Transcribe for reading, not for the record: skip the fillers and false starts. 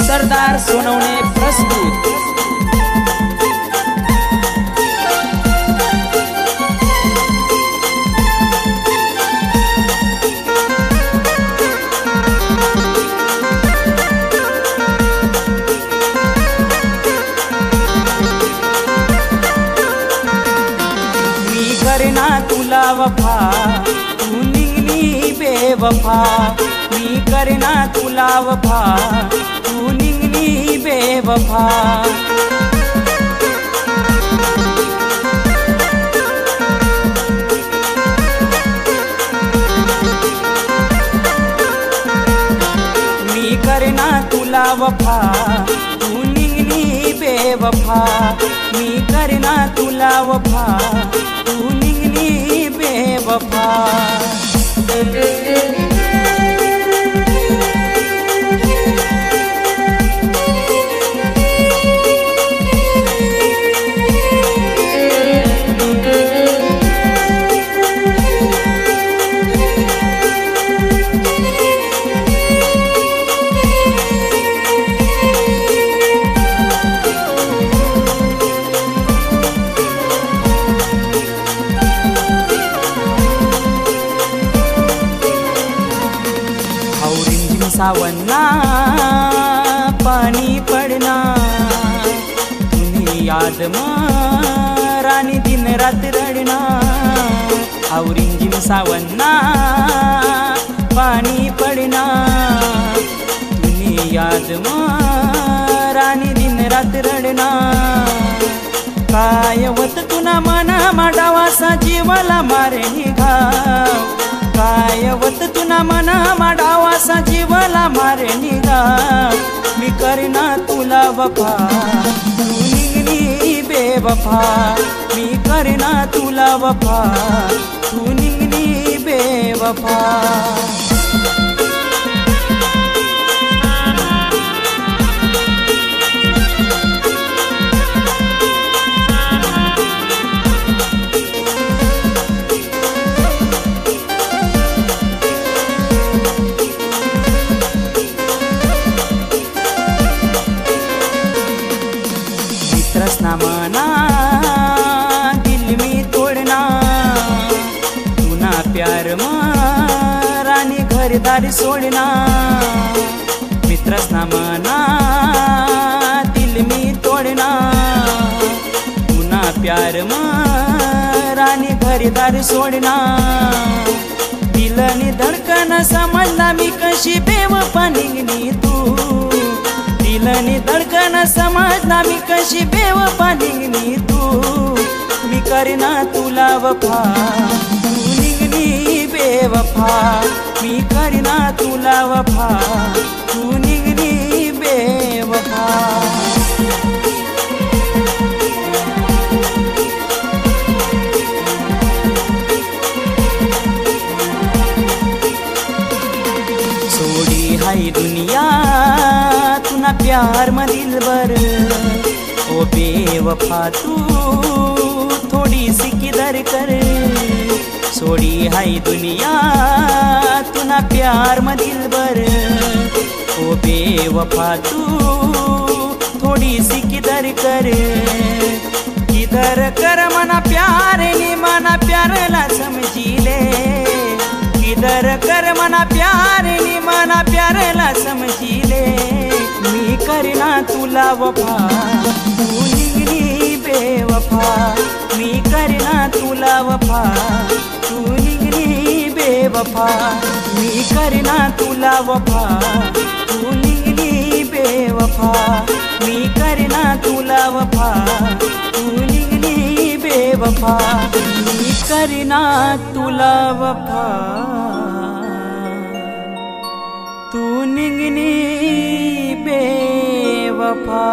सरदार सोनवणे प्रस्तुत। मी करना तुला वफा, तू निघली बेवफा। मी करना तुला वफा, तू निघली बेवफा। मी करना तुला वफा, तू निघली बेवफा। मी करना तुला वफा, तू निघली बेवफा। सावन्ना पानी पड़ना, तुम्हें याद में रानी दिन रात रड़ना। और इंजिन सावन्ना पानी पड़ना, तुम्हें याद में रानी दिन रात रड़ना। काय वत तुना मना माडावासा जीवाला मारे निघाव। काय वत तुना मना माडावासा जीवाला मारे निघाव। मी करना तुला वफा, तू निघली बेवफा। मी करना तुला वफा, तू निघली बेवफा। मित्रसना मना दिल में तोड़ना, तुना प्यार में रानी घरदार सोड़ना। मित्रसना मना दिल में तोड़ना, तुना प्यार में रानी घरदार सोड़ना। दिलनी धड़कन समजला मी कशी बेवफा निघली तू। दिलनी धड़कन समजला मी कशी बेवफा निघली तू। मी करना तुला वफा, तू निघली बेवफा। मी करना तुला वफा, तू निघली बेवफा। सोडी हाय दुनिया तुना प्यार में दिलबर। ओ बेवफा तू थोड़ी सी किधर कर। सोड़ी हाय दुनिया तुना प्यार में दिलबर। ओ बेवफा तू थोड़ी सी किधर कर। किधर कर मना प्यार नी मना प्यार ला समझी ले। किधर कर मना प्यार नी मना प्यार ला समझी ले। मी करना तुला वफा, तू निघली बेवफा। मी करना तुला वफा, तू निघली बेवफा। मी करना तुला वफा, तू निघली बेवफा। मी करना तुला वफा, तू निघली बेवफा। मी करना तुला वफा, तू निघली बेवफा।